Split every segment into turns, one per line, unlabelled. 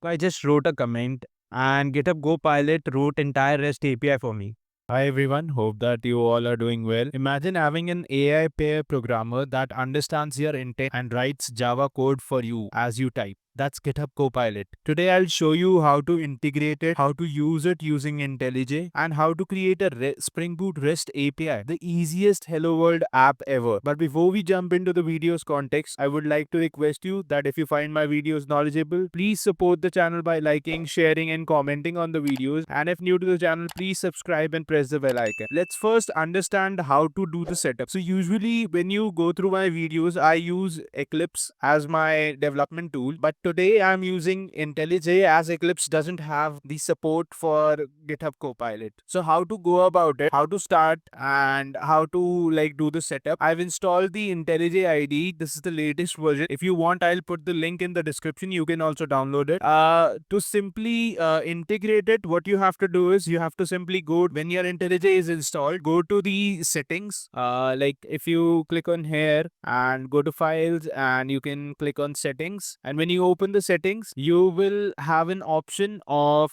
I just wrote a comment and GitHub Copilot wrote entire REST API for me. Hi everyone, hope that you all are doing well. Imagine having an AI pair programmer that understands your intent and writes Java code for you as you type. That's GitHub Copilot. Today I'll show you how to integrate it, how to use it using IntelliJ, and how to create a Spring Boot REST API, the easiest Hello World app ever. But before we jump into the video's context, I would like to request you that if you find my videos knowledgeable, please support the channel by liking, sharing, and commenting on the videos. And if new to the channel, please subscribe and press the bell icon. Let's first understand how to do the setup. So usually when you go through my videos, I use Eclipse as my development tool, but today I'm using IntelliJ as Eclipse doesn't have the support for GitHub Copilot. So how to go about it, how to start, and how to do the setup. I've installed the IntelliJ IDE. This is the latest version. If you want, I'll put the link in the description. You can also download it. To simply integrate it, what you have to do is you have to simply go, when your IntelliJ is installed, go to the settings. Like if you click on here and go to files, and you can click on settings, and when you open the settings, you will have an option of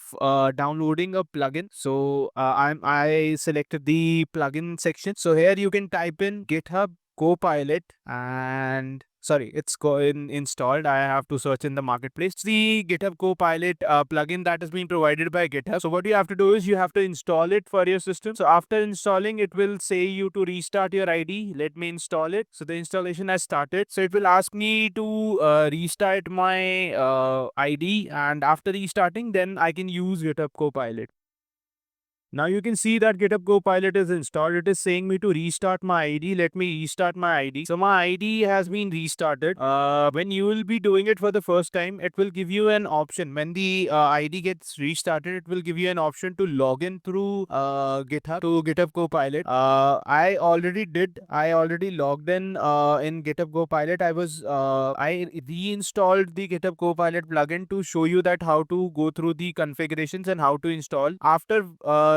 downloading a plugin. So I selected the plugin section. So here you can type in GitHub Copilot, and sorry, it's installed. I have to search in the marketplace. It's the GitHub Copilot plugin that has been provided by GitHub. So what you have to do is you have to install it for your system. So after installing, it will say you to restart your ID. Let me install it. So the installation has started. So it will ask me to restart my ID, and after restarting, then I can use GitHub Copilot. Now you can see that GitHub Copilot is installed. It is saying me to restart my ID. Let me restart my ID. So my ID has been restarted. When you will be doing it for the first time, it will give you an option. When the ID gets restarted, it will give you an option to log in through GitHub to GitHub Copilot. I already did. I already logged in GitHub Copilot. I reinstalled the GitHub Copilot plugin to show you that how to go through the configurations and how to install. After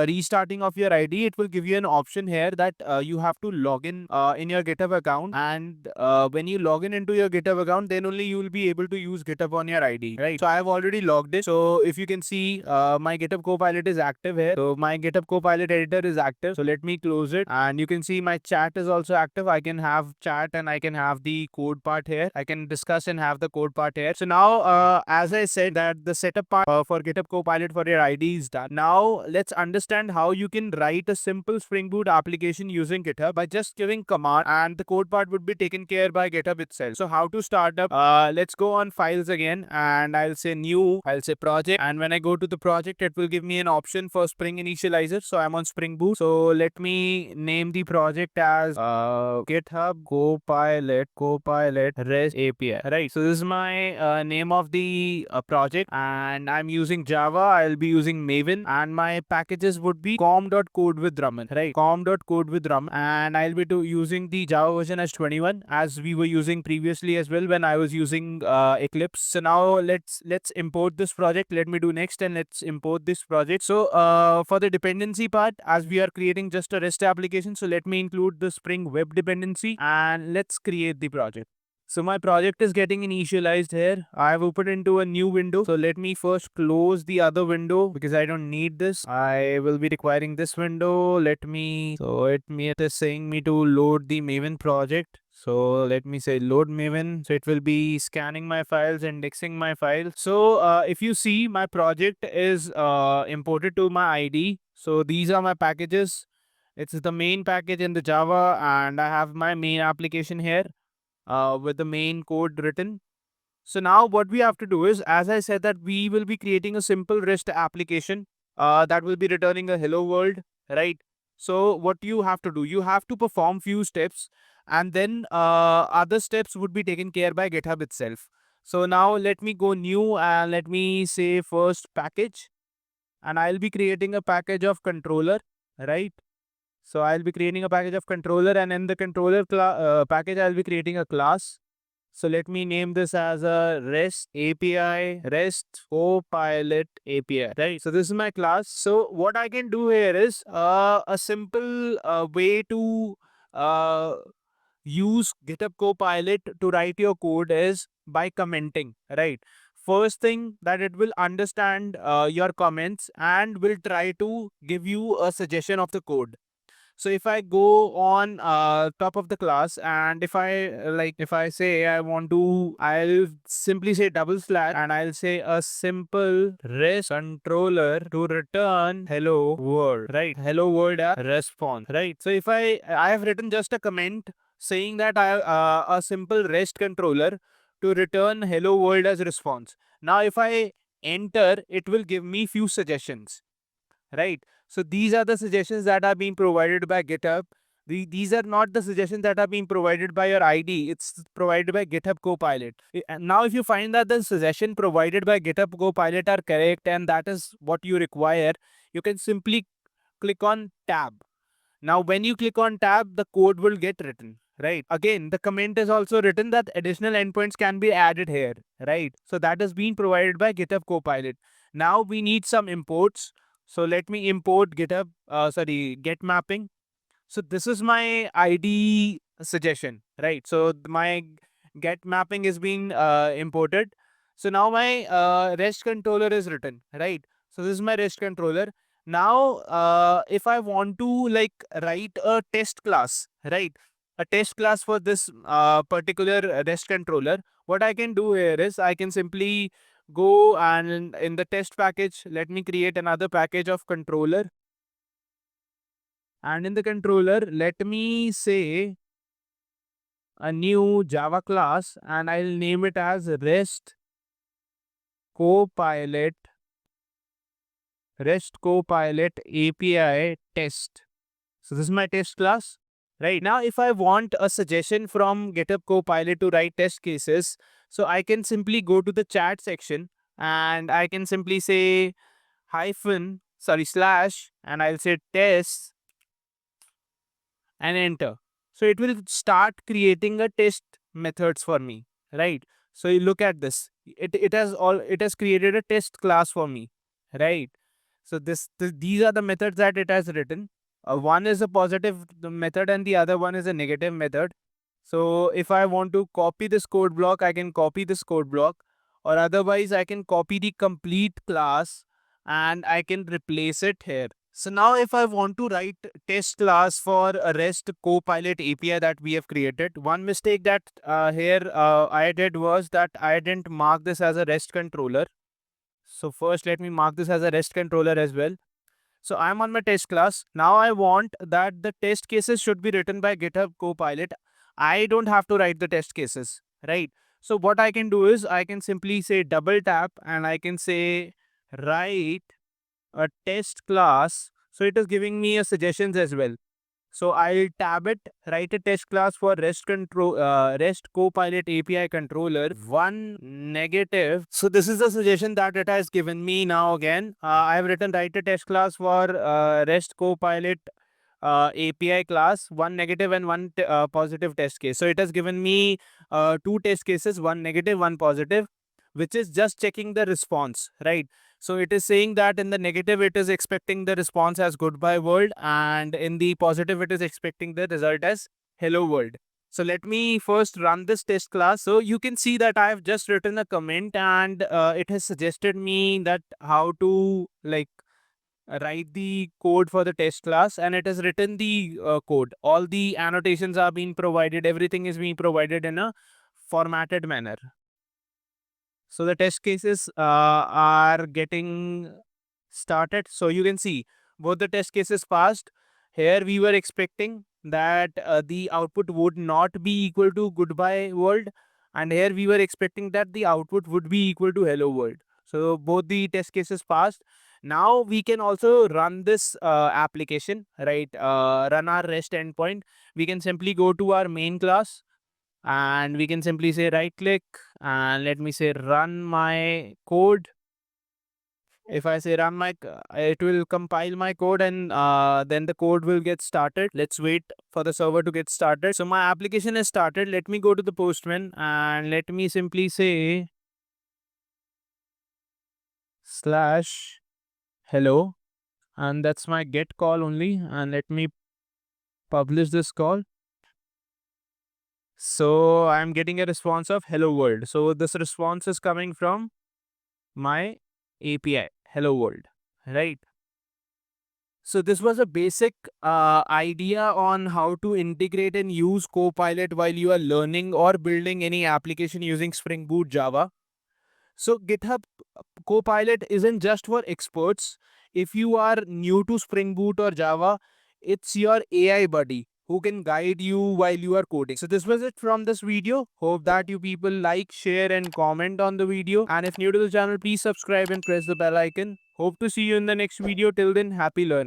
restarting of your ID, it will give you an option here that you have to log in your GitHub account, and when you log in into your GitHub account, then only you will be able to use GitHub on your ID, right? So I have already logged in. So if you can see, my GitHub Copilot is active here. So my GitHub Copilot editor is active. So let me close it, and you can see my chat is also active. I can have chat and I can have the code part here. I can discuss and have the code part here. So now, as I said, that the setup part for GitHub Copilot for your ID is done. Now let's understand how you can write a simple Spring Boot application using GitHub by just giving command, and the code part would be taken care by GitHub itself. So how to start up? Let's go on files again, and I'll say new, I'll say project, and when I go to the project, it will give me an option for Spring Initializer. So I'm on Spring Boot. So let me name the project as GitHub Copilot REST API. Right. So this is my name of the project, and I'm using Java. I'll be using Maven, and my packages would be com.code with Raman, right? Com.code with Raman, and I'll be using the Java version as 21, as we were using previously as well when I was using Eclipse. So now let's import this project. Let me do next, and let's import this project. So for the dependency part, as we are creating just a REST application, so let me include the Spring Web dependency, and let's create the project. So my project is getting initialized here. I've opened into a new window. So let me first close the other window because I don't need this. I will be requiring this window. It is saying me to load the Maven project. So let me say load Maven. So it will be scanning my files, indexing my files. So if you see, my project is imported to my ID. So these are my packages. It's the main package in the Java, and I have my main application here with the main code written. So now what we have to do is, as I said, that we will be creating a simple REST application that will be returning a hello world, right? So what you have to do, you have to perform few steps, and then other steps would be taken care by GitHub itself. So now let me go new, and let me say first package, and I'll be creating a package of controller, right? So I'll be creating a package of controller, and in the controller package, I'll be creating a class. So let me name this as a REST API, REST Copilot API, right? So this is my class. So what I can do here is a simple way to use GitHub Copilot to write your code is by commenting, right? first thing that it will understand your comments and will try to give you a suggestion of the code. So if I go on top of the class, and if I say I want to, I'll simply say double slash and I'll say a simple REST controller to return hello world, right? Hello world as response, right? So if I have written just a comment saying that I a simple REST controller to return hello world as response. Now if I enter, it will give me few suggestions, right? So these are the suggestions that are being provided by GitHub. These are not the suggestions that are being provided by your ID. It's provided by GitHub Copilot. And now if you find that the suggestion provided by GitHub Copilot are correct and that is what you require, you can simply click on tab. Now, when you click on tab, the code will get written, right? Again, the comment is also written that additional endpoints can be added here, right? So that is being provided by GitHub Copilot. Now we need some imports. So let me import get mapping. So this is my ID suggestion, right? So my get mapping is being imported. So now my REST controller is written, right? So this is my REST controller. Now, if I want to like write a test class, right? A test class for this particular REST controller, what I can do here is I can simply go and in the test package, let me create another package of controller. And in the controller, let me say a new Java class and I'll name it as Copilot, REST Copilot API test. So this is my test class. Right now, if I want a suggestion from GitHub Copilot to write test cases, so I can simply go to the chat section and I can simply say slash, and I'll say test and enter. So it will start creating a test methods for me, right? So you look at this. It has created a test class for me, right? So these are the methods that it has written. One is a positive method and the other one is a negative method. So if I want to copy this code block, I can copy this code block, or otherwise I can copy the complete class and I can replace it here. So now if I want to write test class for a REST Copilot API that we have created, one mistake that I did was that I didn't mark this as a REST controller. So first let me mark this as a REST controller as well. So I'm on my test class. Now I want that the test cases should be written by GitHub Copilot. I don't have to write the test cases, right? So what I can do is I can simply say double tap and I can say write a test class. So it is giving me a suggestions as well. So I'll tab it, write a test class for REST Copilot API controller, one negative. So this is the suggestion that it has given me now again. I have written write a test class for REST Copilot API class, one negative and one positive test case. So it has given me two test cases, one negative, one positive, which is just checking the response, right? So it is saying that in the negative, it is expecting the response as goodbye world, and in the positive, it is expecting the result as hello world. So let me first run this test class. So you can see that I have just written a comment and it has suggested me that how to like write the code for the test class, and it has written the code. All the annotations are being provided. Everything is being provided in a formatted manner. So the test cases are getting started. So you can see both the test cases passed. Here we were expecting that the output would not be equal to goodbye world, and here we were expecting that the output would be equal to hello world. So both the test cases passed. Now we can also run this application, right? Run our REST endpoint. We can simply go to our main class and we can simply say right click and let me say run my code. If I say run it will compile my code and then the code will get started. Let's wait for the server to get started. So my application is started. Let me go to the Postman and let me simply say slash hello, and that's my get call only, and let me publish this call. So I'm getting a response of hello world. So this response is coming from my API, hello world, right? So this was a basic idea on how to integrate and use Copilot while you are learning or building any application using Spring Boot Java. So GitHub Copilot isn't just for experts. If you are new to Spring Boot or Java, it's your AI buddy who can guide you while you are coding. So this was it from this video. Hope that you people like, share and comment on the video. And if new to the channel, please subscribe and press the bell icon. Hope to see you in the next video. Till then, happy learning.